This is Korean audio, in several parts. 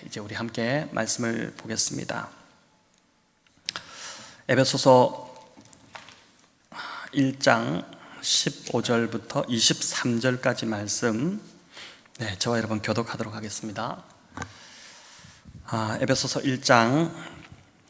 이제 우리 함께 말씀을 보겠습니다. 에베소서 1장 15절부터 23절까지 말씀, 저와 여러분 교독하도록 하겠습니다. 에베소서 1장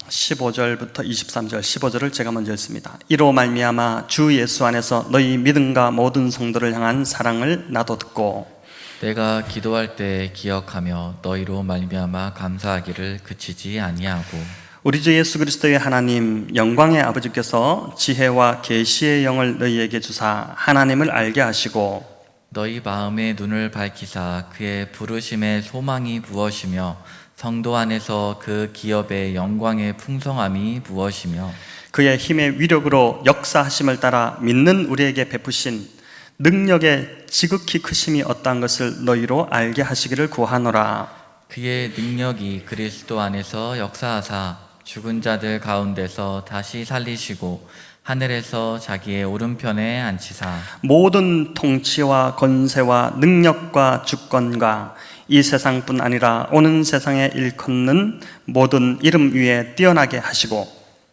15절부터 23절, 15절을 제가 먼저 읽습니다. 이로 말미암아 주 예수 안에서 너희 믿음과 모든 성도를 향한 사랑을 나도 듣고 내가 기도할 때 기억하며 너희로 말미암아 감사하기를 그치지 아니하고 우리 주 예수 그리스도의 하나님 영광의 아버지께서 지혜와 계시의 영을 너희에게 주사 하나님을 알게 하시고 너희 마음의 눈을 밝히사 그의 부르심의 소망이 무엇이며 성도 안에서 그 기업의 영광의 풍성함이 무엇이며 그의 힘의 위력으로 역사하심을 따라 믿는 우리에게 베푸신 능력의 지극히 크심이 어떠한 것을 너희로 알게 하시기를 구하노라. 그의 능력이 그리스도 안에서 역사하사 죽은 자들 가운데서 다시 살리시고 하늘에서 자기의 오른편에 앉히사 모든 통치와 권세와 능력과 주권과 이 세상뿐 아니라 오는 세상에 일컫는 모든 이름 위에 뛰어나게 하시고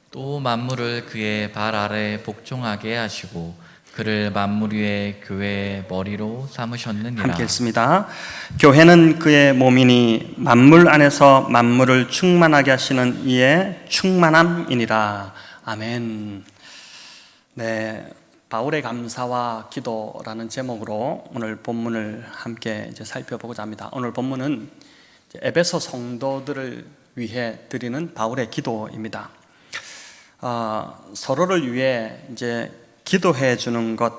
또 만물을 그의 발 아래 복종하게 하시고 그를 만물 위에 교회의 머리로 삼으셨느니라. 함께 읽습니다. 교회는 그의 몸이니 만물 안에서 만물을 충만하게 하시는 이의 충만함이니라. 아멘. 바울의 감사와 기도라는 제목으로 오늘 본문을 함께 이제 살펴보고자 합니다. 오늘 본문은 에베소 성도들을 위해 드리는 바울의 기도입니다. 서로를 위해 이제 기도해 주는 것,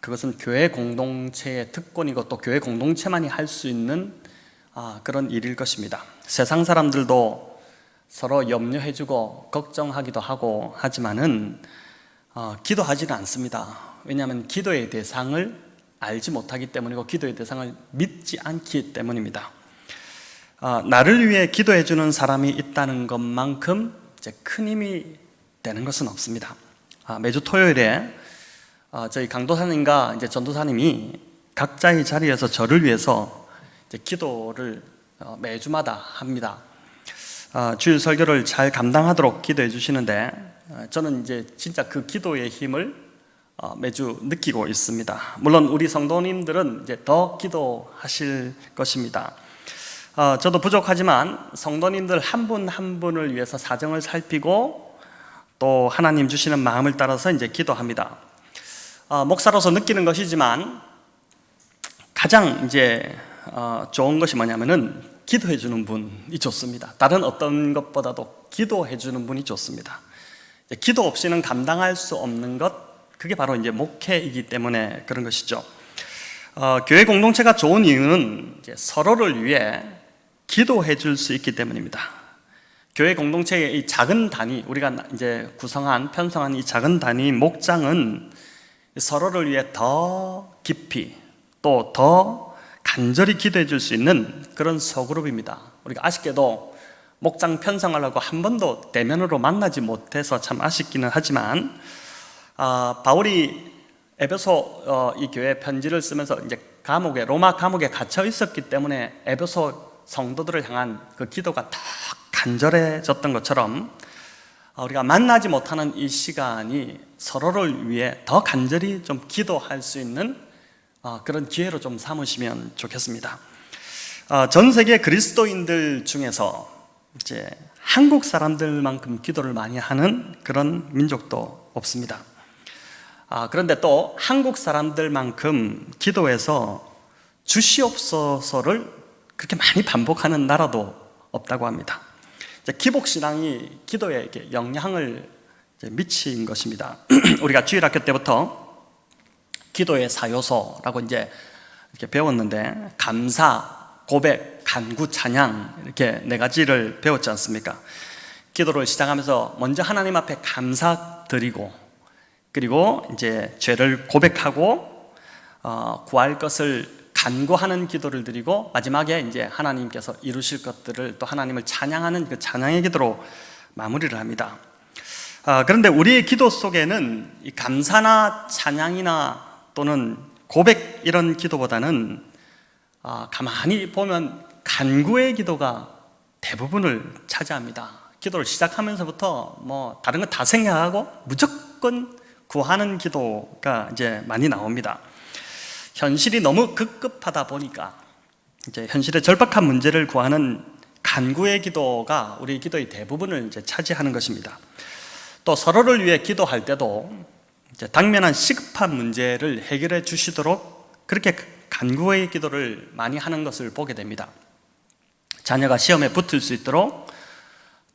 그것은 교회 공동체의 특권이고 또 교회 공동체만이 할 수 있는 그런 일일 것입니다. 세상 사람들도 서로 염려해 주고 걱정하기도 하고 하지만은 기도하지는 않습니다. 왜냐하면 기도의 대상을 알지 못하기 때문이고 기도의 대상을 믿지 않기 때문입니다. 나를 위해 기도해 주는 사람이 있다는 것만큼 이제 큰 힘이 되는 것은 없습니다. 매주 토요일에 저희 강도사님과 이제 전도사님이 각자의 자리에서 저를 위해서 이제 기도를 매주마다 합니다. 주일 설교를 잘 감당하도록 기도해 주시는데 저는 이제 진짜 그 기도의 힘을 매주 느끼고 있습니다. 물론 우리 성도님들은 이제 더 기도하실 것입니다. 저도 부족하지만 성도님들 한 분 한 분을 위해서 사정을 살피고 또 하나님 주시는 마음을 따라서 이제 기도합니다. 목사로서 느끼는 것이지만 가장 이제 좋은 것이 뭐냐면은 기도해 주는 분이 좋습니다. 다른 어떤 것보다도 기도해 주는 분이 좋습니다. 기도 없이는 감당할 수 없는 것, 그게 바로 이제 목회이기 때문에 그런 것이죠. 교회 공동체가 좋은 이유는 이제 서로를 위해 기도해 줄 수 있기 때문입니다. 교회 공동체의 이 작은 단위, 우리가 이제 구성한, 편성한 이 작은 단위 목장은 서로를 위해 더 깊이 또 더 간절히 기도해 줄 수 있는 그런 소그룹입니다. 우리가 아쉽게도 목장 편성하려고 한 번도 대면으로 만나지 못해서 참 아쉽기는 하지만 바울이 에베소 이 교회 편지를 쓰면서 이제 로마 감옥에 갇혀 있었기 때문에 에베소 성도들을 향한 그 기도가 더 간절해졌던 것처럼 우리가 만나지 못하는 이 시간이 서로를 위해 더 간절히 좀 기도할 수 있는 그런 기회로 좀 삼으시면 좋겠습니다. 전 세계 그리스도인들 중에서 이제 한국 사람들만큼 기도를 많이 하는 그런 민족도 없습니다. 그런데 또 한국 사람들만큼 기도에서 주시옵소서를 그렇게 많이 반복하는 나라도 없다고 합니다. 기복신앙이 기도에 이렇게 영향을 미친 것입니다. 우리가 주일학교 때부터 기도의 사요소라고 이제 이렇게 배웠는데 감사, 고백, 간구, 찬양 이렇게 네 가지를 배웠지 않습니까? 기도를 시작하면서 먼저 하나님 앞에 감사드리고 그리고 이제 죄를 고백하고 구할 것을 간구하는 기도를 드리고 마지막에 이제 하나님께서 이루실 것들을 또 하나님을 찬양하는 그 찬양의 기도로 마무리를 합니다. 그런데 우리의 기도 속에는 이 감사나 찬양이나 또는 고백 이런 기도보다는 가만히 보면 간구의 기도가 대부분을 차지합니다. 기도를 시작하면서부터 뭐 다른 거 다 생략하고 무조건 구하는 기도가 이제 많이 나옵니다. 현실이 너무 급급하다 보니까 이제 현실의 절박한 문제를 구하는 간구의 기도가 우리 기도의 대부분을 이제 차지하는 것입니다. 또 서로를 위해 기도할 때도 이제 당면한 시급한 문제를 해결해 주시도록 그렇게 간구의 기도를 많이 하는 것을 보게 됩니다. 자녀가 시험에 붙을 수 있도록,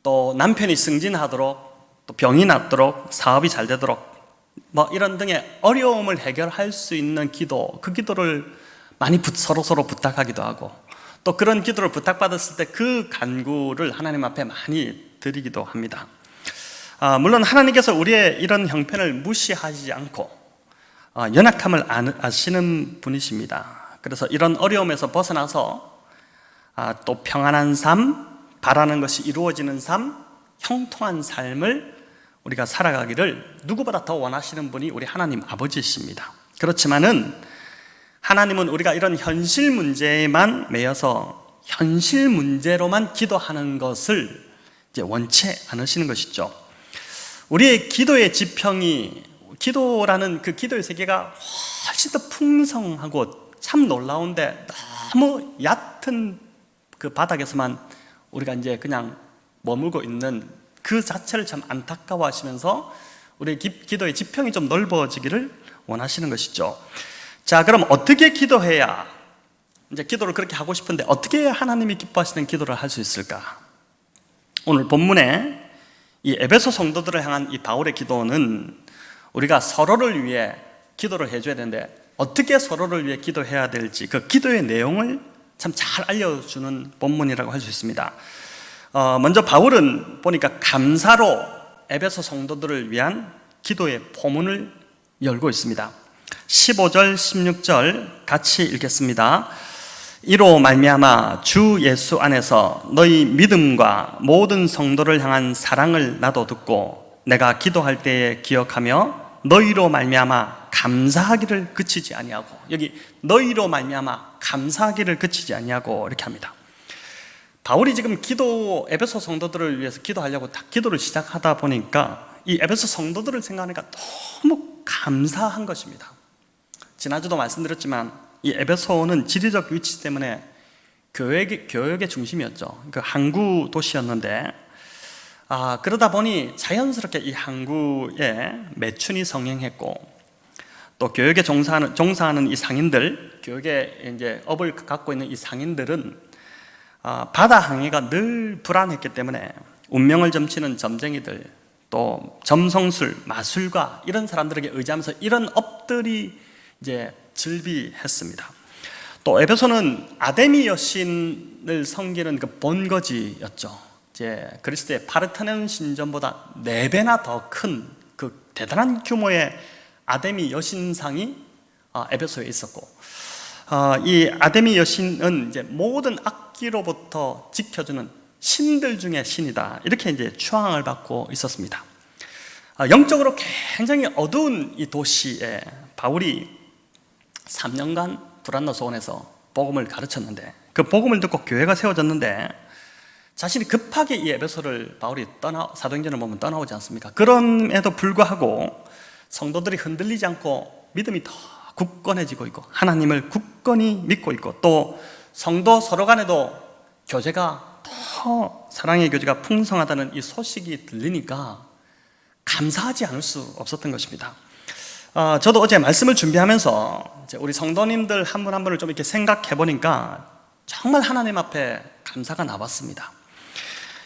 또 남편이 승진하도록, 또 병이 낫도록, 사업이 잘 되도록, 뭐 이런 등의 어려움을 해결할 수 있는 기도, 그 기도를 많이 서로 부탁하기도 하고, 또 그런 기도를 부탁받았을 때 그 간구를 하나님 앞에 많이 드리기도 합니다. 물론 하나님께서 우리의 이런 형편을 무시하지 않고 연약함을 아시는 분이십니다. 그래서 이런 어려움에서 벗어나서 또 평안한 삶, 바라는 것이 이루어지는 삶, 형통한 삶을 우리가 살아가기를 누구보다 더 원하시는 분이 우리 하나님 아버지이십니다. 그렇지만은 하나님은 우리가 이런 현실 문제에만 매여서 현실 문제로만 기도하는 것을 이제 원치 않으시는 것이죠. 우리의 기도의 지평이, 기도라는 그 기도의 세계가 훨씬 더 풍성하고 참 놀라운데 너무 얕은 그 바닥에서만 우리가 이제 그냥 머물고 있는 그 자체를 참 안타까워하시면서 우리의 기도의 지평이 좀 넓어지기를 원하시는 것이죠. 자, 그럼 어떻게 기도해야, 이제 기도를 그렇게 하고 싶은데 어떻게 해야 하나님이 기뻐하시는 기도를 할 수 있을까? 오늘 본문에 이 에베소 성도들을 향한 이 바울의 기도는 우리가 서로를 위해 기도를 해줘야 되는데 어떻게 서로를 위해 기도해야 될지 그 기도의 내용을 참 잘 알려주는 본문이라고 할 수 있습니다. 먼저 바울은 보니까 감사로 에베소 성도들을 위한 기도의 포문을 열고 있습니다. 15절, 16절 같이 읽겠습니다. 이로 말미암아 주 예수 안에서 너희 믿음과 모든 성도를 향한 사랑을 나도 듣고 내가 기도할 때에 기억하며 너희로 말미암아 감사하기를 그치지 아니하고, 여기 너희로 말미암아 감사하기를 그치지 아니하고 이렇게 합니다. 바울이 지금 에베소 성도들을 위해서 기도하려고 딱 기도를 시작하다 보니까 이 에베소 성도들을 생각하니까 너무 감사한 것입니다. 지난주도 말씀드렸지만 이 에베소는 지리적 위치 때문에 교역의 중심이었죠. 그 항구 도시였는데 그러다 보니 자연스럽게 이 항구에 매춘이 성행했고, 또 교역에 종사하는 이 상인들, 교역에 이제 업을 갖고 있는 이 상인들은 바다 항해가 늘 불안했기 때문에 운명을 점치는 점쟁이들, 또 점성술, 마술가 이런 사람들에게 의지하면서 이런 업들이 이제 즐비했습니다. 또 에베소는 아데미 여신을 섬기는 그 본거지였죠. 이제 그리스도의 파르테논 신전보다 4배나 더 큰 그 대단한 규모의 아데미 여신상이 에베소에 있었고, 이 아데미 여신은 이제 모든 악기로부터 지켜주는 신들 중에 신이다, 이렇게 이제 추앙을 받고 있었습니다. 영적으로 굉장히 어두운 이 도시에 바울이 3년간 불안노 소원에서 복음을 가르쳤는데, 그 복음을 듣고 교회가 세워졌는데 자신이 급하게 이 에베소를 바울이 사도행전을 보면 떠나오지 않습니까? 그럼에도 불구하고 성도들이 흔들리지 않고 믿음이 더 굳건해지고 있고 하나님을 굳건히 믿고 있고, 또 성도 서로 간에도 교제가 더 사랑의 교제가 풍성하다는 이 소식이 들리니까 감사하지 않을 수 없었던 것입니다. 저도 어제 말씀을 준비하면서 이제 우리 성도님들 한 분 한 분을 좀 이렇게 생각해 보니까 정말 하나님 앞에 감사가 나왔습니다.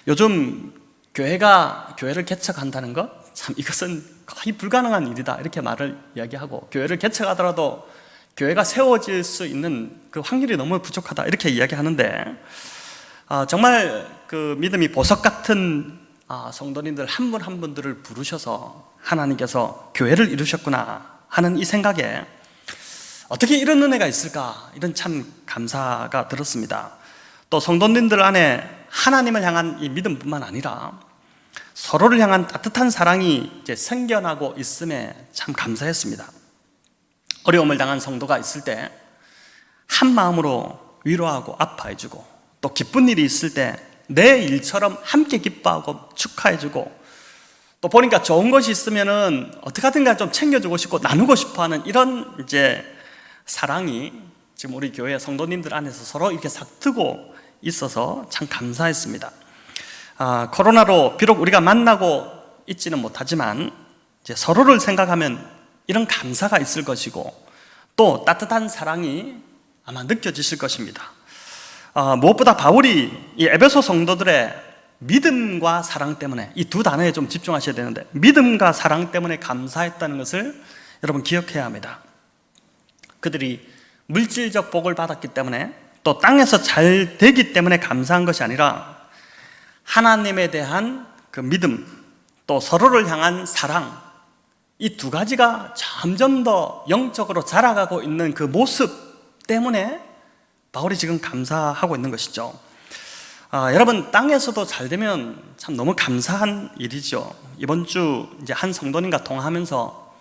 요즘 교회를 개척한다는 것, 참 이것은 거의 불가능한 일이다, 이렇게 말을 이야기하고, 교회를 개척하더라도 교회가 세워질 수 있는 그 확률이 너무 부족하다, 이렇게 이야기하는데 정말 그 믿음이 보석 같은 성도님들 한 분 한 분들을 부르셔서 하나님께서 교회를 이루셨구나 하는 이 생각에 어떻게 이런 은혜가 있을까, 이런 참 감사가 들었습니다. 또 성도님들 안에 하나님을 향한 이 믿음뿐만 아니라 서로를 향한 따뜻한 사랑이 이제 생겨나고 있음에 참 감사했습니다. 어려움을 당한 성도가 있을 때 한 마음으로 위로하고 아파해주고, 또 기쁜 일이 있을 때 내 일처럼 함께 기뻐하고 축하해주고, 또 보니까 좋은 것이 있으면은 어떻게 하든가 좀 챙겨주고 싶고 나누고 싶어하는 이런 이제 사랑이 지금 우리 교회 성도님들 안에서 서로 이렇게 싹트고 있어서 참 감사했습니다. 코로나로 비록 우리가 만나고 있지는 못하지만 이제 서로를 생각하면 이런 감사가 있을 것이고, 또 따뜻한 사랑이 아마 느껴지실 것입니다. 무엇보다 바울이 이 에베소 성도들의 믿음과 사랑 때문에, 이 두 단어에 좀 집중하셔야 되는데, 믿음과 사랑 때문에 감사했다는 것을 여러분 기억해야 합니다. 그들이 물질적 복을 받았기 때문에, 또 땅에서 잘 되기 때문에 감사한 것이 아니라 하나님에 대한 그 믿음, 또 서로를 향한 사랑, 이 두 가지가 점점 더 영적으로 자라가고 있는 그 모습 때문에 바울이 지금 감사하고 있는 것이죠. 여러분, 땅에서도 잘 되면 참 너무 감사한 일이죠. 이번 주 이제 한 성도님과 통화하면서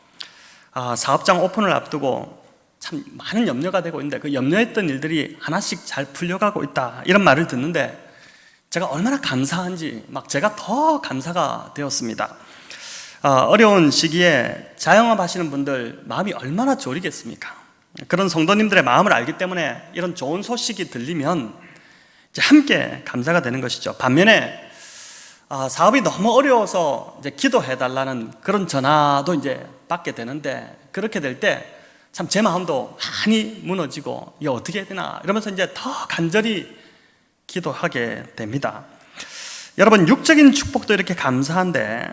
사업장 오픈을 앞두고 참 많은 염려가 되고 있는데, 그 염려했던 일들이 하나씩 잘 풀려가고 있다, 이런 말을 듣는데 제가 얼마나 감사한지 막 제가 더 감사가 되었습니다. 어려운 시기에 자영업 하시는 분들 마음이 얼마나 졸이겠습니까? 그런 성도님들의 마음을 알기 때문에 이런 좋은 소식이 들리면 이제 함께 감사가 되는 것이죠. 반면에 사업이 너무 어려워서 이제 기도해달라는 그런 전화도 이제 받게 되는데, 그렇게 될 때 참 제 마음도 많이 무너지고 이게 어떻게 해야 되나 이러면서 이제 더 간절히 기도하게 됩니다. 여러분, 육적인 축복도 이렇게 감사한데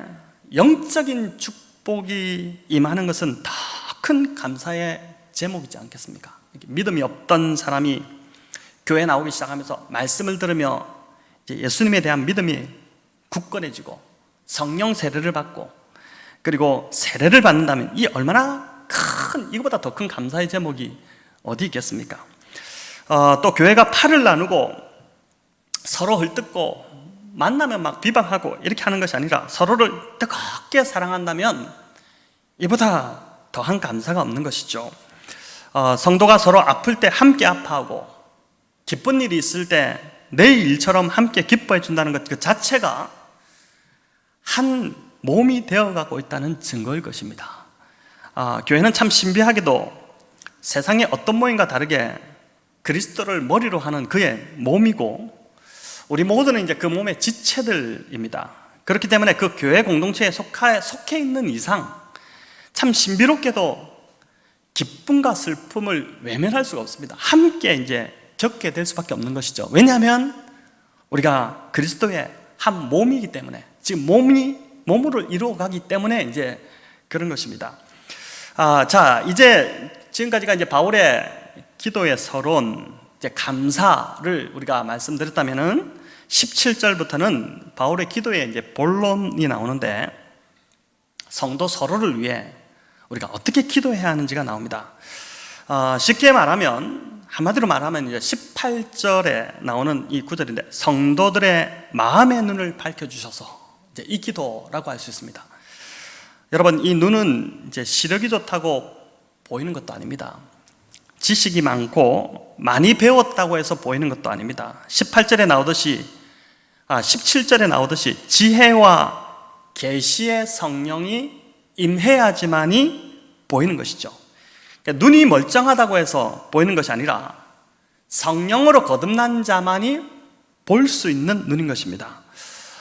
영적인 축복이 임하는 것은 더 큰 감사의 제목이지 않겠습니까? 믿음이 없던 사람이 교회 나오기 시작하면서 말씀을 들으며 이제 예수님에 대한 믿음이 굳건해지고 성령 세례를 받고, 그리고 세례를 받는다면 이 얼마나 이거보다 더 큰 감사의 제목이 어디 있겠습니까? 또 교회가 팔을 나누고 서로 헐뜯고 만나면 막 비방하고 이렇게 하는 것이 아니라 서로를 뜨겁게 사랑한다면 이보다 더한 감사가 없는 것이죠. 성도가 서로 아플 때 함께 아파하고 기쁜 일이 있을 때 내 일처럼 함께 기뻐해 준다는 것, 그 자체가 한 몸이 되어가고 있다는 증거일 것입니다. 교회는 참 신비하게도 세상의 어떤 모임과 다르게 그리스도를 머리로 하는 그의 몸이고, 우리 모두는 이제 그 몸의 지체들입니다. 그렇기 때문에 그 교회 공동체에 속해 있는 이상 참 신비롭게도 기쁨과 슬픔을 외면할 수가 없습니다. 함께 이제 겪게 될 수밖에 없는 것이죠. 왜냐하면 우리가 그리스도의 한 몸이기 때문에, 지금 몸으로 이루어가기 때문에 이제 그런 것입니다. 자, 이제 지금까지가 이제 바울의 기도의 서론, 이제 감사를 우리가 말씀드렸다면은 17절부터는 바울의 기도의 이제 본론이 나오는데, 성도 서로를 위해 우리가 어떻게 기도해야 하는지가 나옵니다. 쉽게 말하면, 한마디로 말하면 이제 18절에 나오는 이 구절인데, 성도들의 마음의 눈을 밝혀주셔서, 이제 이 기도라고 할 수 있습니다. 여러분, 이 눈은 이제 시력이 좋다고 보이는 것도 아닙니다. 지식이 많고 많이 배웠다고 해서 보이는 것도 아닙니다. 17절에 나오듯이 지혜와 계시의 성령이 임해야지만이 보이는 것이죠. 그러니까 눈이 멀쩡하다고 해서 보이는 것이 아니라 성령으로 거듭난 자만이 볼 수 있는 눈인 것입니다.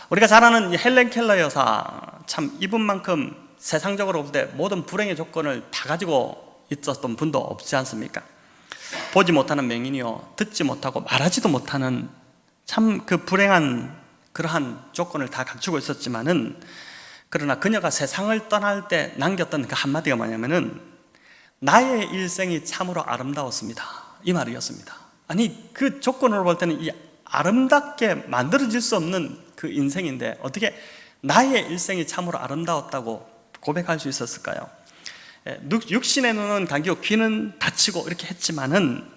우리가 잘 아는 헬렌 켈러 여사, 참 이분만큼 세상적으로 볼 때 모든 불행의 조건을 다 가지고 있었던 분도 없지 않습니까? 보지 못하는 맹인이요, 듣지 못하고 말하지도 못하는 참 그 불행한 그러한 조건을 다 갖추고 있었지만은, 그러나 그녀가 세상을 떠날 때 남겼던 그 한마디가 뭐냐면은 나의 일생이 참으로 아름다웠습니다, 이 말이었습니다. 아니, 그 조건으로 볼 때는 이 아름답게 만들어질 수 없는 그 인생인데 어떻게 나의 일생이 참으로 아름다웠다고 고백할 수 있었을까요? 육신의 눈은 감기고 귀는 다치고 이렇게 했지만은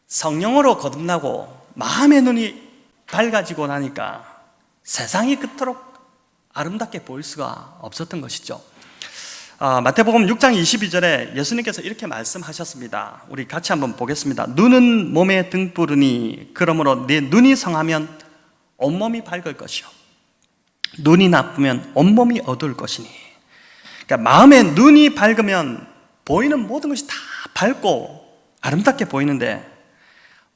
성령으로 거듭나고 마음의 눈이 밝아지고 나니까 세상이 그토록 아름답게 보일 수가 없었던 것이죠. 마태복음 6장 22절에 예수님께서 이렇게 말씀하셨습니다. 우리 같이 한번 보겠습니다. 눈은 몸의 등불이니 그러므로 네 눈이 성하면 온몸이 밝을 것이요 눈이 나쁘면 온몸이 어두울 것이니. 그러니까 마음의 눈이 밝으면 보이는 모든 것이 다 밝고 아름답게 보이는데,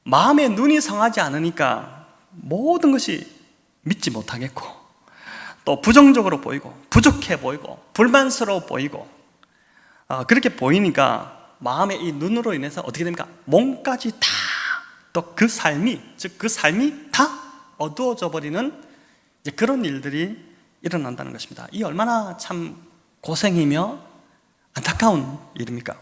마음의 눈이 성하지 않으니까 모든 것이 믿지 못하겠고, 또 부정적으로 보이고 부족해 보이고 불만스러워 보이고, 그렇게 보이니까 마음의 이 눈으로 인해서 어떻게 됩니까? 몸까지 다, 또 그 삶이, 즉 그 삶이 다 어두워져 버리는 이제 그런 일들이 일어난다는 것입니다. 이 얼마나 참 고생이며 안타까운 일입니까?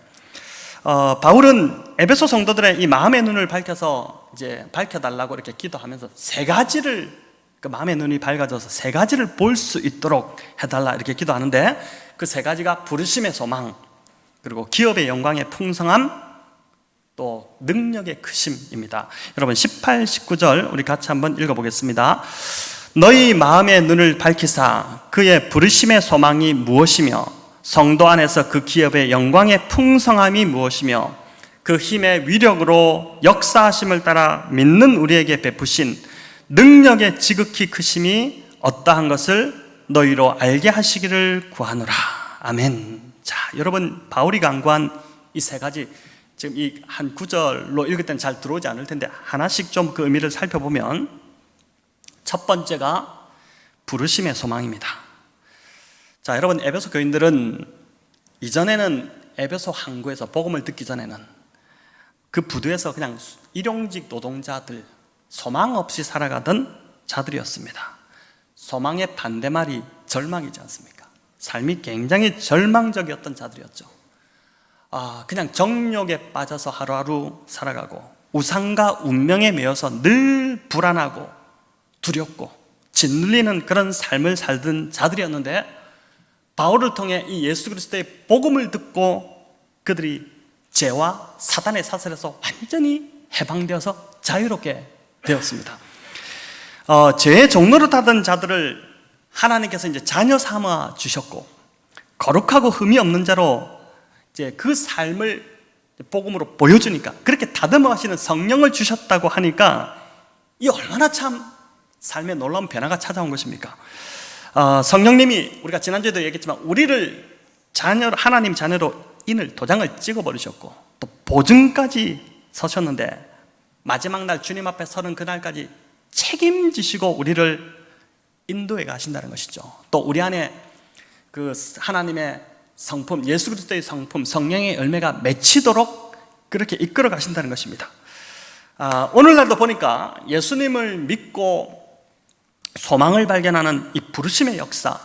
바울은 에베소 성도들의 이 마음의 눈을 밝혀서 이제 밝혀달라고 이렇게 기도하면서 세 가지를, 그 마음의 눈이 밝아져서 세 가지를 볼 수 있도록 해달라 이렇게 기도하는데, 그 세 가지가 부르심의 소망, 그리고 기업의 영광의 풍성함, 또 능력의 크심입니다. 여러분 18, 19절 우리 같이 한번 읽어보겠습니다. 너희 마음의 눈을 밝히사 그의 부르심의 소망이 무엇이며 성도 안에서 그 기업의 영광의 풍성함이 무엇이며 그 힘의 위력으로 역사하심을 따라 믿는 우리에게 베푸신 능력의 지극히 크심이 어떠한 것을 너희로 알게 하시기를 구하노라. 아멘. 자, 여러분, 바울이 강구한 이 세 가지, 지금 이 한 구절로 읽을 때는 잘 들어오지 않을 텐데 하나씩 좀 그 의미를 살펴보면, 첫 번째가 부르심의 소망입니다. 자, 여러분, 에베소 교인들은 이전에는 에베소 항구에서 복음을 듣기 전에는 그 부두에서 그냥 일용직 노동자들, 소망 없이 살아가던 자들이었습니다. 소망의 반대말이 절망이지 않습니까? 삶이 굉장히 절망적이었던 자들이었죠. 그냥 정욕에 빠져서 하루하루 살아가고 우상과 운명에 매여서 늘 불안하고 두렵고 짓눌리는 그런 삶을 살던 자들이었는데, 바울을 통해 이 예수 그리스도의 복음을 듣고 그들이 죄와 사단의 사슬에서 완전히 해방되어서 자유롭게 되었습니다. 죄의 종로로 타던 자들을 하나님께서 이제 자녀 삼아 주셨고, 거룩하고 흠이 없는 자로 이제 그 삶을 복음으로 보여주니까, 그렇게 다듬어 하시는 성령을 주셨다고 하니까 이 얼마나 참 삶에 놀라운 변화가 찾아온 것입니까? 성령님이, 우리가 지난주에도 얘기했지만 우리를 하나님 자녀로 인을 도장을 찍어버리셨고 또 보증까지 서셨는데, 마지막 날 주님 앞에 서는 그날까지 책임지시고 우리를 인도해 가신다는 것이죠. 또 우리 안에 그 하나님의 성품, 예수 그리스도의 성품, 성령의 열매가 맺히도록 그렇게 이끌어 가신다는 것입니다. 오늘날도 보니까 예수님을 믿고 소망을 발견하는 이 부르심의 역사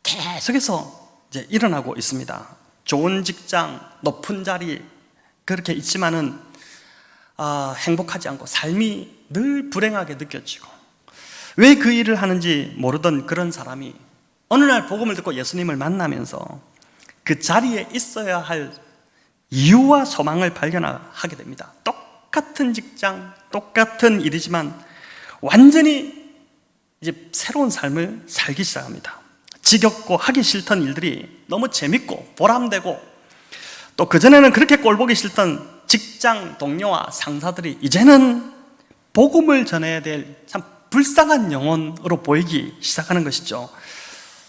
계속해서 이제 일어나고 있습니다. 좋은 직장, 높은 자리 그렇게 있지만은 행복하지 않고 삶이 늘 불행하게 느껴지고, 왜 그 일을 하는지 모르던 그런 사람이 어느 날 복음을 듣고 예수님을 만나면서 그 자리에 있어야 할 이유와 소망을 발견하게 됩니다. 똑같은 직장, 똑같은 일이지만 완전히 이제 새로운 삶을 살기 시작합니다. 지겹고 하기 싫던 일들이 너무 재밌고 보람되고, 또 그전에는 그렇게 꼴보기 싫던 직장 동료와 상사들이 이제는 복음을 전해야 될 참 불쌍한 영혼으로 보이기 시작하는 것이죠.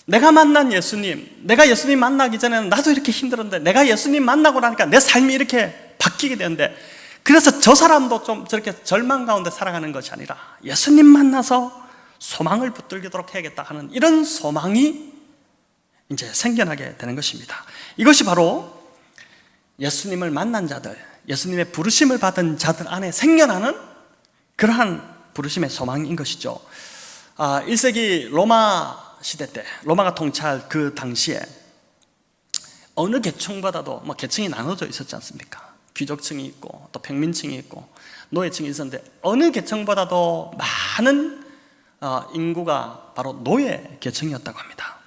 내가 만난 예수님, 내가 예수님 만나기 전에는 나도 이렇게 힘들었는데 내가 예수님 만나고 나니까 내 삶이 이렇게 바뀌게 되는데, 그래서 저 사람도 좀 저렇게 절망 가운데 살아가는 것이 아니라 예수님 만나서 소망을 붙들도록 해야겠다 하는 이런 소망이 이제 생겨나게 되는 것입니다. 이것이 바로 예수님을 만난 자들, 예수님의 부르심을 받은 자들 안에 생겨나는 그러한 부르심의 소망인 것이죠. 1세기 로마 시대 때, 로마가 통치할 그 당시에 어느 계층보다도 계층이 나눠져 있었지 않습니까? 귀족층이 있고 또 평민층이 있고 노예층이 있었는데, 어느 계층보다도 많은 인구가 바로 노예 계층이었다고 합니다.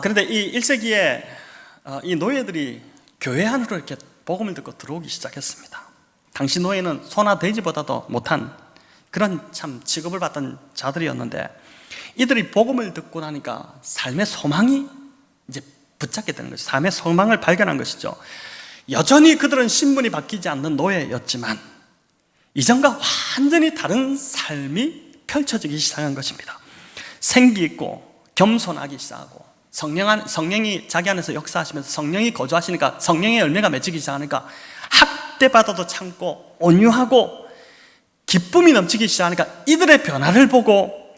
그런데 이 1세기에 이 노예들이 교회 안으로 이렇게 복음을 듣고 들어오기 시작했습니다. 당시 노예는 소나 돼지보다도 못한 그런 참 취급을 받던 자들이었는데, 이들이 복음을 듣고 나니까 삶의 소망이 이제 붙잡게 되는 것이죠. 삶의 소망을 발견한 것이죠. 여전히 그들은 신분이 바뀌지 않는 노예였지만 이전과 완전히 다른 삶이 펼쳐지기 시작한 것입니다. 생기 있고 겸손하기 시작하고 성령이 자기 안에서 역사하시면서 성령이 거주하시니까 성령의 열매가 맺히기 시작하니까 학대받아도 참고 온유하고 기쁨이 넘치기 시작하니까 이들의 변화를 보고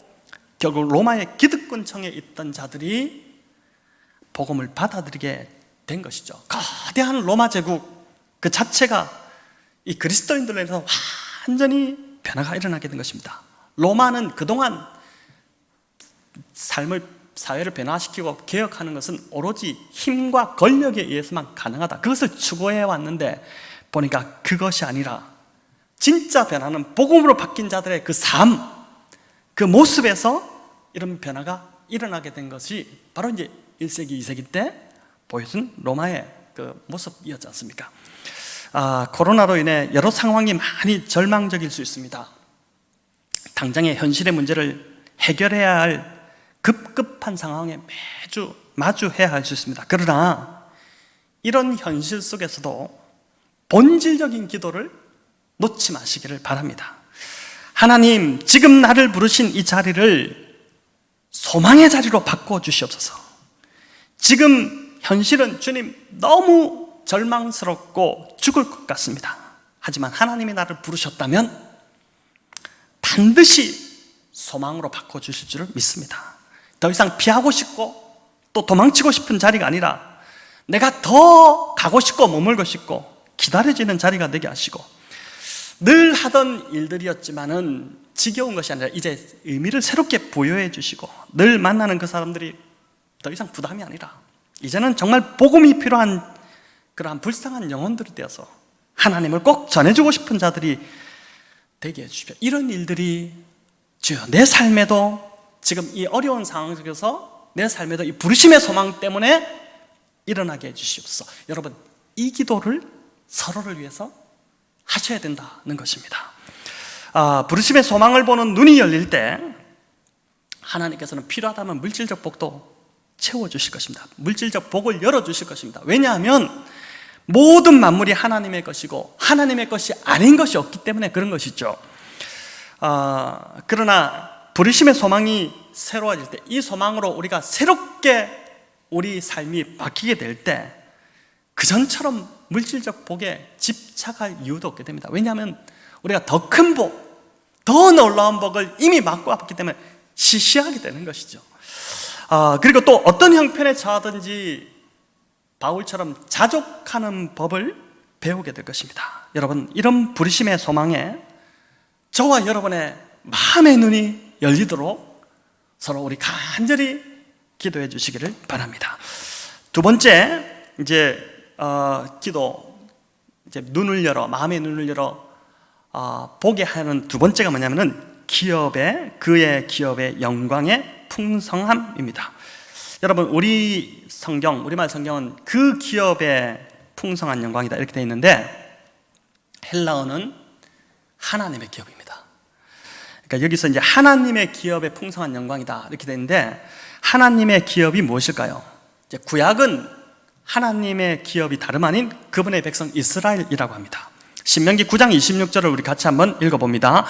결국 로마의 기득권층에 있던 자들이 복음을 받아들이게 된 것이죠. 거대한 로마 제국 그 자체가 이 그리스도인들로 인해서 완전히 변화가 일어나게 된 것입니다. 로마는 그동안 사회를 변화시키고 개혁하는 것은 오로지 힘과 권력에 의해서만 가능하다, 그것을 추구해 왔는데 보니까 그것이 아니라 진짜 변화는 복음으로 바뀐 자들의 그 삶, 그 모습에서 이런 변화가 일어나게 된 것이 바로 이제 1세기, 2세기 때 보여준 로마의 그 모습이었지 않습니까? 코로나로 인해 여러 상황이 많이 절망적일 수 있습니다. 당장의 현실의 문제를 해결해야 할 급급한 상황에 매주 마주해야 할 수 있습니다. 그러나 이런 현실 속에서도 본질적인 기도를 놓지 마시기를 바랍니다. 하나님, 지금 나를 부르신 이 자리를 소망의 자리로 바꿔주시옵소서. 지금 현실은 주님 너무 절망스럽고 죽을 것 같습니다. 하지만 하나님이 나를 부르셨다면 반드시 소망으로 바꿔주실 줄을 믿습니다. 더 이상 피하고 싶고 또 도망치고 싶은 자리가 아니라 내가 더 가고 싶고 머물고 싶고 기다려지는 자리가 되게 하시고, 늘 하던 일들이었지만은 지겨운 것이 아니라 이제 의미를 새롭게 부여해 주시고, 늘 만나는 그 사람들이 더 이상 부담이 아니라 이제는 정말 복음이 필요한 그러한 불쌍한 영혼들이 되어서 하나님을 꼭 전해주고 싶은 자들이 되게 해주십시오. 이런 일들이 주여 내 삶에도 지금 이 어려운 상황 속에서 내 삶에도 이 부르심의 소망 때문에 일어나게 해주시옵소서. 여러분, 이 기도를 서로를 위해서 하셔야 된다는 것입니다. 부르심의 소망을 보는 눈이 열릴 때 하나님께서는 필요하다면 물질적 복도 채워주실 것입니다. 물질적 복을 열어주실 것입니다. 왜냐하면 모든 만물이 하나님의 것이고 하나님의 것이 아닌 것이 없기 때문에 그런 것이죠. 그러나 부르심의 소망이 새로워질 때, 이 소망으로 우리가 새롭게 우리 삶이 바뀌게 될 때 그전처럼 물질적 복에 집착할 이유도 없게 됩니다. 왜냐하면 우리가 더 큰 복, 더 놀라운 복을 이미 맛고 왔기 때문에 시시하게 되는 것이죠. 그리고 또 어떤 형편에 처하든지 바울처럼 자족하는 법을 배우게 될 것입니다. 여러분, 이런 부르심의 소망에 저와 여러분의 마음의 눈이 열리도록 서로 우리 간절히 기도해 주시기를 바랍니다. 두 번째, 기도, 눈을 열어, 마음의 눈을 열어 보게 하는 두 번째가 뭐냐면은 그의 기업의 영광의 풍성함입니다. 여러분, 우리말 성경은 그 기업의 풍성한 영광이다 이렇게 되어 있는데, 헬라어는 하나님의 기업입니다. 그러니까 여기서 이제 하나님의 기업의 풍성한 영광이다 이렇게 되어 있는데, 하나님의 기업이 무엇일까요? 이제 구약은 하나님의 기업이 다름 아닌 그분의 백성 이스라엘이라고 합니다. 신명기 9장 26절을 우리 같이 한번 읽어봅니다.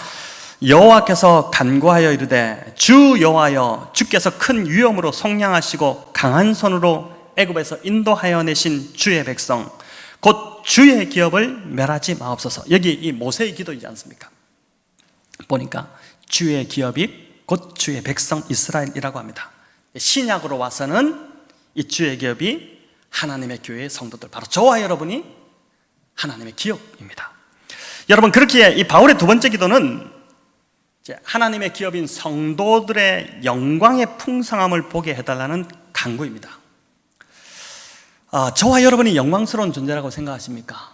여호와께서 간구하여 이르되, 주 여호와여, 주께서 큰 위엄으로 속량하시고 강한 손으로 애굽에서 인도하여 내신 주의 백성 곧 주의 기업을 멸하지 마옵소서. 여기 이 모세의 기도이지 않습니까? 보니까 주의 기업이 곧 주의 백성 이스라엘이라고 합니다. 신약으로 와서는 이 주의 기업이 하나님의 교회의 성도들, 바로 저와 여러분이 하나님의 기업입니다. 여러분, 그렇기에 이 바울의 두 번째 기도는 하나님의 기업인 성도들의 영광의 풍성함을 보게 해달라는 간구입니다. 저와 여러분이 영광스러운 존재라고 생각하십니까?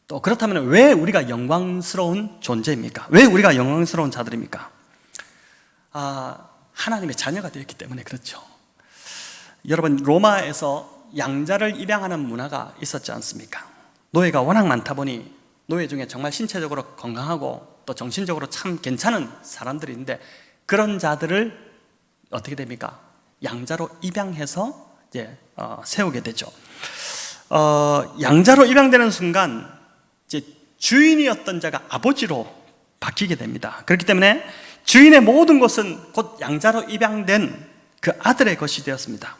또 그렇다면 왜 우리가 영광스러운 존재입니까? 왜 우리가 영광스러운 자들입니까? 하나님의 자녀가 되었기 때문에 그렇죠. 여러분, 로마에서 양자를 입양하는 문화가 있었지 않습니까? 노예가 워낙 많다 보니 노예 중에 정말 신체적으로 건강하고 또 정신적으로 참 괜찮은 사람들이 있는데, 그런 자들을 어떻게 됩니까? 양자로 입양해서 이제 세우게 되죠. 양자로 입양되는 순간 이제 주인이었던 자가 아버지로 바뀌게 됩니다. 그렇기 때문에 주인의 모든 것은 곧 양자로 입양된 그 아들의 것이 되었습니다.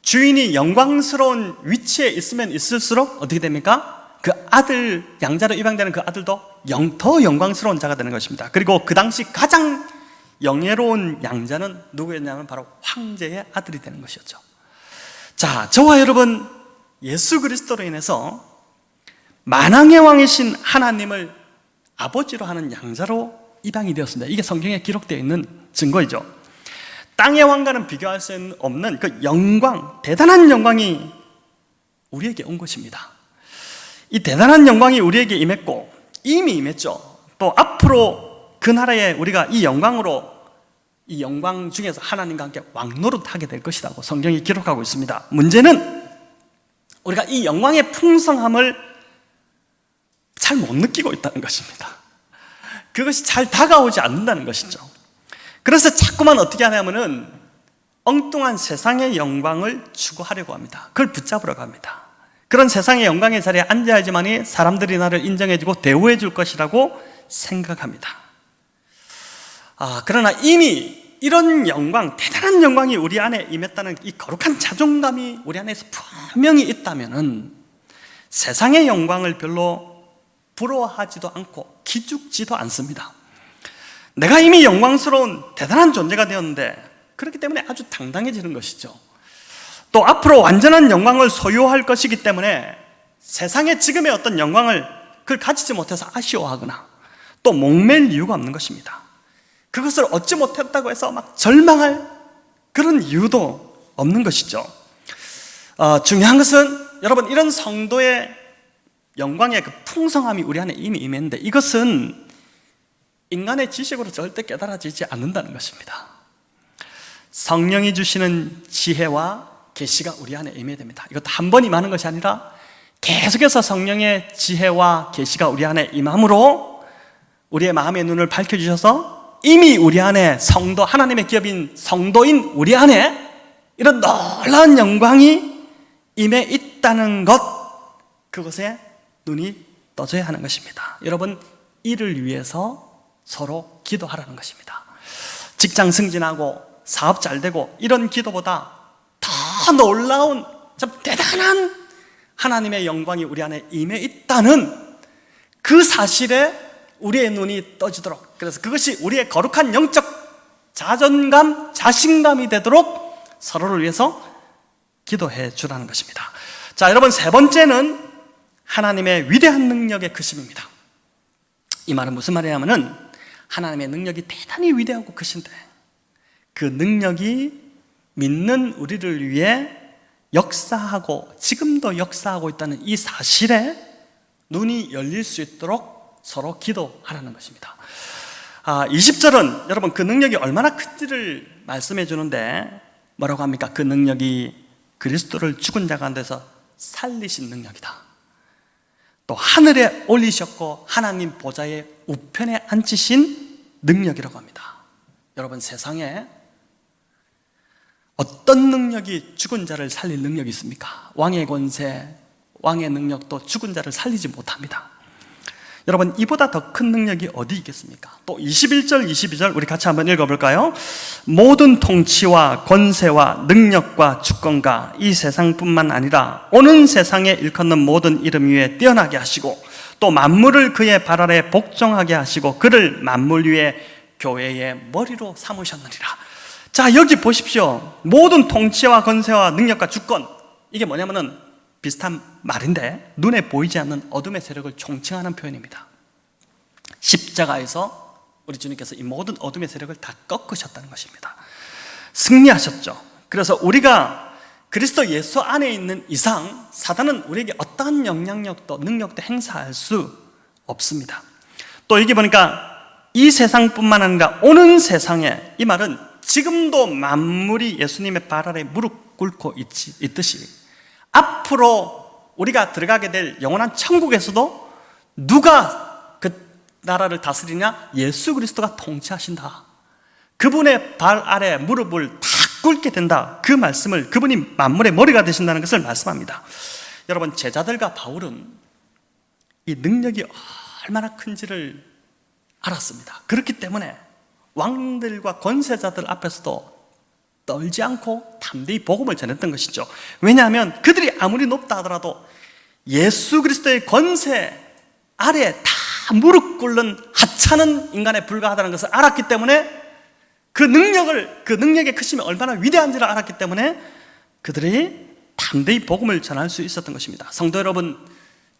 주인이 영광스러운 위치에 있으면 있을수록 어떻게 됩니까? 그 아들, 양자로 입양되는 그 아들도 더 영광스러운 자가 되는 것입니다. 그리고 그 당시 가장 영예로운 양자는 누구였냐면 바로 황제의 아들이 되는 것이었죠. 자, 저와 여러분, 예수 그리스도로 인해서 만왕의 왕이신 하나님을 아버지로 하는 양자로 입양이 되었습니다. 이게 성경에 기록되어 있는 증거이죠. 땅의 왕과는 비교할 수 없는 그 영광, 대단한 영광이 우리에게 온 것입니다. 이 대단한 영광이 우리에게 임했고 이미 임했죠. 또 앞으로 그 나라에 우리가 이 영광으로, 이 영광 중에서 하나님과 함께 왕노릇하게 될 것이라고 성경이 기록하고 있습니다. 문제는 우리가 이 영광의 풍성함을 잘 못 느끼고 있다는 것입니다. 그것이 잘 다가오지 않는다는 것이죠. 그래서 자꾸만 어떻게 하냐면은 엉뚱한 세상의 영광을 추구하려고 합니다. 그걸 붙잡으려고 합니다. 그런 세상의 영광의 자리에 앉아야지만이 사람들이 나를 인정해주고 대우해 줄 것이라고 생각합니다. 그러나 이미 이런 영광, 대단한 영광이 우리 안에 임했다는 이 거룩한 자존감이 우리 안에서 분명히 있다면은 세상의 영광을 별로 부러워하지도 않고 기죽지도 않습니다. 내가 이미 영광스러운 대단한 존재가 되었는데 그렇기 때문에 아주 당당해지는 것이죠. 또 앞으로 완전한 영광을 소유할 것이기 때문에 세상의 지금의 어떤 영광을 그걸 가지지 못해서 아쉬워하거나 또 목맬 이유가 없는 것입니다. 그것을 얻지 못했다고 해서 막 절망할 그런 이유도 없는 것이죠. 중요한 것은 여러분, 이런 성도의 영광의 그 풍성함이 우리 안에 이미 임했는데 이것은 인간의 지식으로 절대 깨달아지지 않는다는 것입니다. 성령이 주시는 지혜와 계시가 우리 안에 임해야 됩니다. 이것도 한 번 임하는 것이 아니라 계속해서 성령의 지혜와 계시가 우리 안에 임함으로 우리의 마음의 눈을 밝혀주셔서 이미 우리 안에 성도, 하나님의 기업인 성도인 우리 안에 이런 놀라운 영광이 임해 있다는 것, 그것에 눈이 떠져야 하는 것입니다. 여러분, 이를 위해서 서로 기도하라는 것입니다. 직장 승진하고 사업 잘 되고 이런 기도보다 더 놀라운, 참 대단한 하나님의 영광이 우리 안에 임해 있다는 그 사실에 우리의 눈이 떠지도록, 그래서 그것이 우리의 거룩한 영적 자존감, 자신감이 되도록 서로를 위해서 기도해 주라는 것입니다. 자, 여러분, 세 번째는 하나님의 위대한 능력의 크심입니다. 이 말은 무슨 말이냐면은 하나님의 능력이 대단히 위대하고 크신데 그 능력이 믿는 우리를 위해 역사하고 지금도 역사하고 있다는 이 사실에 눈이 열릴 수 있도록 서로 기도하라는 것입니다. 20절은 여러분 그 능력이 얼마나 큰지를 말씀해 주는데 뭐라고 합니까? 그 능력이 그리스도를 죽은 자 가운데서 살리신 능력이다. 또 하늘에 올리셨고 하나님 보좌의 우편에 앉히신 능력이라고 합니다. 여러분, 세상에 어떤 능력이 죽은 자를 살릴 능력이 있습니까? 왕의 권세, 왕의 능력도 죽은 자를 살리지 못합니다. 여러분, 이보다 더 큰 능력이 어디 있겠습니까? 또 21절, 22절 우리 같이 한번 읽어볼까요? 모든 통치와 권세와 능력과 주권과 이 세상뿐만 아니라 오는 세상에 일컫는 모든 이름 위에 뛰어나게 하시고 또 만물을 그의 발 아래 복종하게 하시고 그를 만물 위에 교회의 머리로 삼으셨느니라. 자, 여기 보십시오. 모든 통치와 권세와 능력과 주권, 이게 뭐냐면은 비슷한 말인데 눈에 보이지 않는 어둠의 세력을 총칭하는 표현입니다. 십자가에서 우리 주님께서 이 모든 어둠의 세력을 다 꺾으셨다는 것입니다. 승리하셨죠. 그래서 우리가 그리스도 예수 안에 있는 이상 사단은 우리에게 어떠한 영향력도 능력도 행사할 수 없습니다. 또 여기 보니까 이 세상뿐만 아니라 오는 세상에, 이 말은 지금도 만물이 예수님의 발 아래 무릎 꿇고 있듯이 앞으로 우리가 들어가게 될 영원한 천국에서도 누가 그 나라를 다스리냐? 예수 그리스도가 통치하신다. 그분의 발 아래 무릎을 다 꿇게 된다. 그 말씀을, 그분이 만물의 머리가 되신다는 것을 말씀합니다. 여러분, 제자들과 바울은 이 능력이 얼마나 큰지를 알았습니다. 그렇기 때문에 왕들과 권세자들 앞에서도 떨지 않고 담대히 복음을 전했던 것이죠. 왜냐하면 그들이 아무리 높다 하더라도 예수 그리스도의 권세 아래 다 무릎 꿇는 하찮은 인간에 불과하다는 것을 알았기 때문에 그 능력의 크심이 얼마나 위대한지를 알았기 때문에 그들이 담대히 복음을 전할 수 있었던 것입니다. 성도 여러분,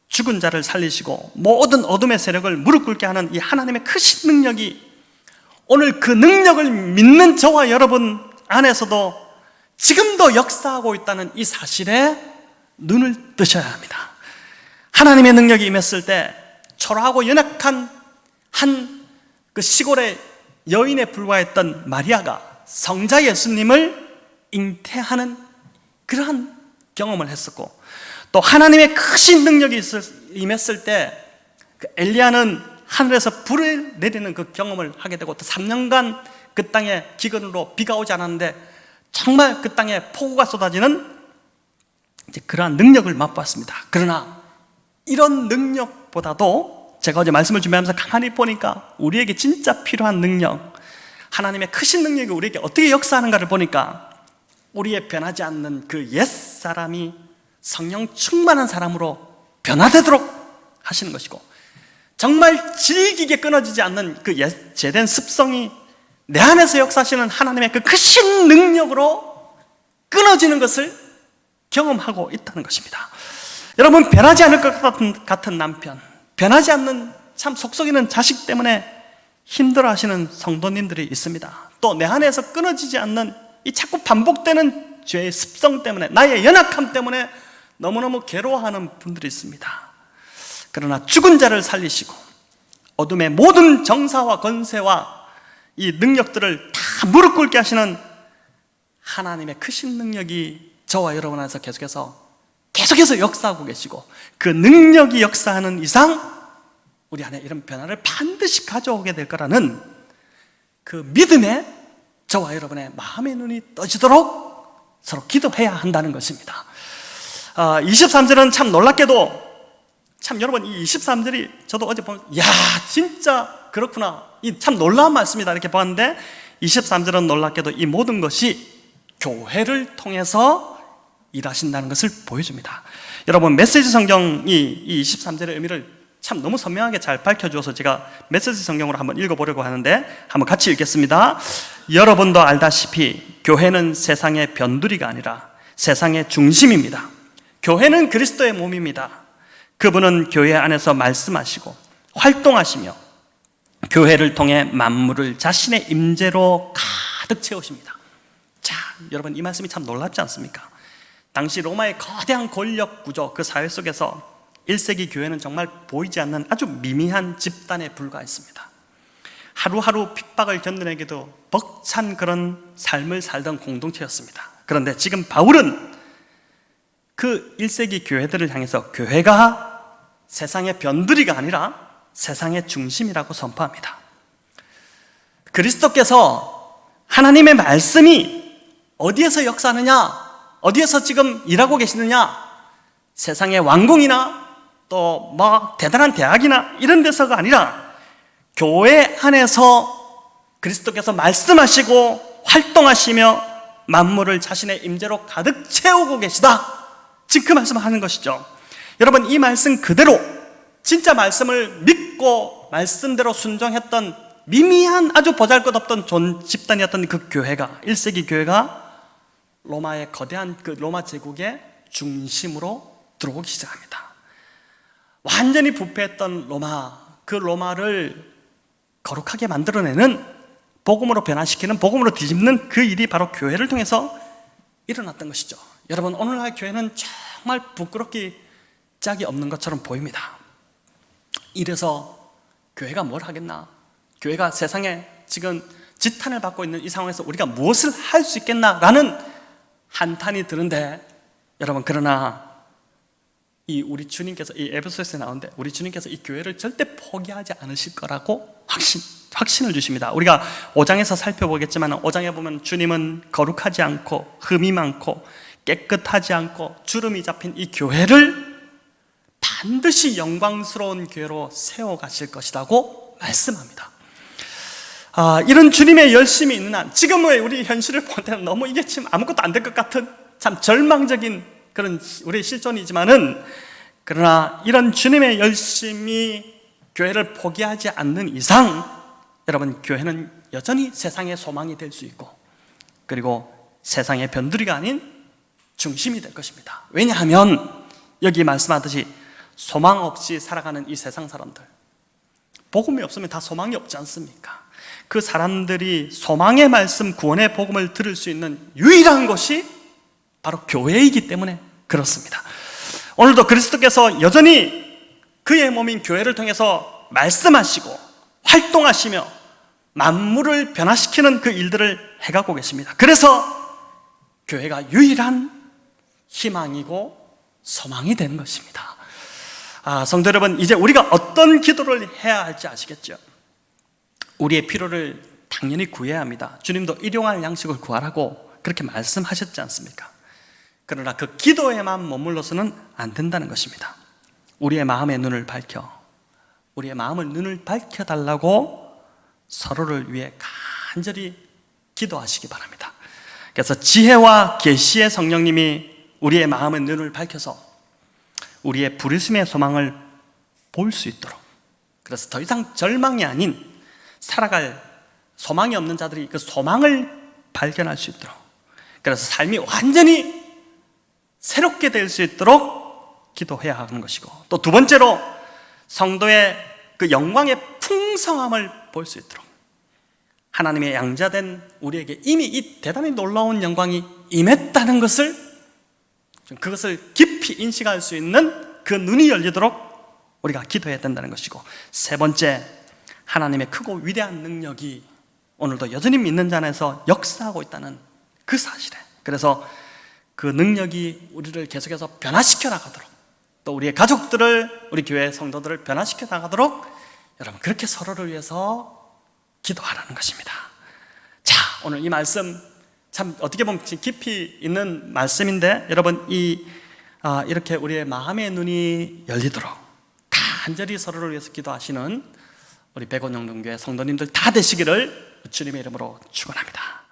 죽은 자를 살리시고 모든 어둠의 세력을 무릎 꿇게 하는 이 하나님의 크신 능력이 오늘 그 능력을 믿는 저와 여러분 안에서도 지금도 역사하고 있다는 이 사실에 눈을 뜨셔야 합니다. 하나님의 능력이 임했을 때 초라하고 연약한 한 그 시골의 여인에 불과했던 마리아가 성자 예수님을 잉태하는 그러한 경험을 했었고, 또 하나님의 크신 능력이 임했을 때 그 엘리야는 하늘에서 불을 내리는 그 경험을 하게 되고, 또 3년간 그 땅에 기근으로 비가 오지 않았는데 정말 그 땅에 폭우가 쏟아지는 이제 그러한 능력을 맛보았습니다. 그러나 이런 능력보다도 제가 어제 말씀을 준비하면서 가만히 보니까 우리에게 진짜 필요한 능력, 하나님의 크신 능력이 우리에게 어떻게 역사하는가를 보니까 우리의 변하지 않는 그 옛사람이 성령 충만한 사람으로 변화되도록 하시는 것이고, 정말 질기게 끊어지지 않는 그 제된 습성이 내 안에서 역사하시는 하나님의 그 크신 능력으로 끊어지는 것을 경험하고 있다는 것입니다. 여러분, 변하지 않을 것 같은 남편, 변하지 않는 참 속썩이는 자식 때문에 힘들어하시는 성도님들이 있습니다. 또 내 안에서 끊어지지 않는 이 자꾸 반복되는 죄의 습성 때문에, 나의 연약함 때문에 너무너무 괴로워하는 분들이 있습니다. 그러나 죽은 자를 살리시고 어둠의 모든 정사와 권세와 이 능력들을 다 무릎 꿇게 하시는 하나님의 크신 능력이 저와 여러분 안에서 계속해서 역사하고 계시고, 그 능력이 역사하는 이상 우리 안에 이런 변화를 반드시 가져오게 될 거라는 그 믿음에 저와 여러분의 마음의 눈이 떠지도록 서로 기도해야 한다는 것입니다. 23절은 참 놀랍게도, 참 여러분, 이 23절이 저도 어제 보면 야 진짜 그렇구나, 이 참 놀라운 말씀이다 이렇게 봤는데, 23절은 놀랍게도 이 모든 것이 교회를 통해서 일하신다는 것을 보여줍니다. 여러분, 메시지 성경이 이 23절의 의미를 참 너무 선명하게 잘 밝혀주어서 제가 메시지 성경으로 한번 읽어보려고 하는데, 한번 같이 읽겠습니다. 여러분도 알다시피 교회는 세상의 변두리가 아니라 세상의 중심입니다. 교회는 그리스도의 몸입니다. 그분은 교회 안에서 말씀하시고 활동하시며 교회를 통해 만물을 자신의 임재로 가득 채우십니다. 자, 여러분, 이 말씀이 참 놀랍지 않습니까? 당시 로마의 거대한 권력 구조, 그 사회 속에서 1세기 교회는 정말 보이지 않는 아주 미미한 집단에 불과했습니다. 하루하루 핍박을 견뎌내기도 벅찬 그런 삶을 살던 공동체였습니다. 그런데 지금 바울은 그 1세기 교회들을 향해서 교회가 세상의 변두리가 아니라 세상의 중심이라고 선포합니다. 그리스도께서 하나님의 말씀이 어디에서 역사하느냐, 어디에서 지금 일하고 계시느냐, 세상의 왕궁이나 또 뭐 대단한 대학이나 이런 데서가 아니라 교회 안에서 그리스도께서 말씀하시고 활동하시며 만물을 자신의 임재로 가득 채우고 계시다, 지금 그 말씀을 하는 것이죠. 여러분, 이 말씀 그대로 진짜 말씀을 믿고 말씀대로 순종했던 미미한 아주 보잘것없던 집단이었던 그 교회가, 1세기 교회가 로마의 거대한 그 로마 제국의 중심으로 들어오기 시작합니다. 완전히 부패했던 로마, 그 로마를 거룩하게 만들어내는, 복음으로 변화시키는, 복음으로 뒤집는 그 일이 바로 교회를 통해서 일어났던 것이죠. 여러분, 오늘날 교회는 정말 부끄럽기 짝이 없는 것처럼 보입니다. 이래서 교회가 뭘 하겠나, 교회가 세상에 지금 지탄을 받고 있는 이 상황에서 우리가 무엇을 할 수 있겠나라는 한탄이 드는데, 여러분, 그러나 이 우리 주님께서, 이 에베소서에 나오는데 우리 주님께서 이 교회를 절대 포기하지 않으실 거라고 확신을 주십니다. 우리가 5장에서 살펴보겠지만 5장에 보면 주님은 거룩하지 않고 흠이 많고 깨끗하지 않고 주름이 잡힌 이 교회를 반드시 영광스러운 교회로 세워가실 것이라고 말씀합니다. 이런 주님의 열심이 있는 한, 지금의 우리 현실을 볼 때는 너무 이게 지금 아무것도 안 될 것 같은 참 절망적인 그런 우리의 실존이지만은, 그러나 이런 주님의 열심이 교회를 포기하지 않는 이상, 여러분, 교회는 여전히 세상의 소망이 될 수 있고, 그리고 세상의 변두리가 아닌 중심이 될 것입니다. 왜냐하면 여기 말씀하듯이 소망 없이 살아가는 이 세상 사람들, 복음이 없으면 다 소망이 없지 않습니까? 그 사람들이 소망의 말씀, 구원의 복음을 들을 수 있는 유일한 곳이 바로 교회이기 때문에 그렇습니다. 오늘도 그리스도께서 여전히 그의 몸인 교회를 통해서 말씀하시고 활동하시며 만물을 변화시키는 그 일들을 해가고 계십니다. 그래서 교회가 유일한 희망이고 소망이 되는 것입니다. 성도 여러분, 이제 우리가 어떤 기도를 해야 할지 아시겠죠? 우리의 필요를 당연히 구해야 합니다. 주님도 일용할 양식을 구하라고 그렇게 말씀하셨지 않습니까? 그러나 그 기도에만 머물러서는 안 된다는 것입니다. 우리의 마음의 눈을 밝혀, 우리의 마음을 눈을 밝혀달라고 서로를 위해 간절히 기도하시기 바랍니다. 그래서 지혜와 계시의 성령님이 우리의 마음의 눈을 밝혀서 우리의 부르심의 소망을 볼 수 있도록, 그래서 더 이상 절망이 아닌 살아갈 소망이 없는 자들이 그 소망을 발견할 수 있도록, 그래서 삶이 완전히 새롭게 될 수 있도록 기도해야 하는 것이고, 또 두 번째로 성도의 그 영광의 풍성함을 볼 수 있도록, 하나님의 양자된 우리에게 이미 이 대단히 놀라운 영광이 임했다는 것을, 그것을 깊이 인식할 수 있는 그 눈이 열리도록 우리가 기도해야 된다는 것이고, 세 번째, 하나님의 크고 위대한 능력이 오늘도 여전히 믿는 자 안에서 역사하고 있다는 그 사실에, 그래서 그 능력이 우리를 계속해서 변화시켜 나가도록, 또 우리의 가족들을, 우리 교회 성도들을 변화시켜 나가도록 여러분 그렇게 서로를 위해서 기도하라는 것입니다. 자, 오늘 이 말씀 참 어떻게 보면 깊이 있는 말씀인데, 여러분 이렇게 우리의 마음의 눈이 열리도록 간절히 서로를 위해서 기도하시는 우리 백원영동교회 성도님들 다 되시기를 주님의 이름으로 축원합니다.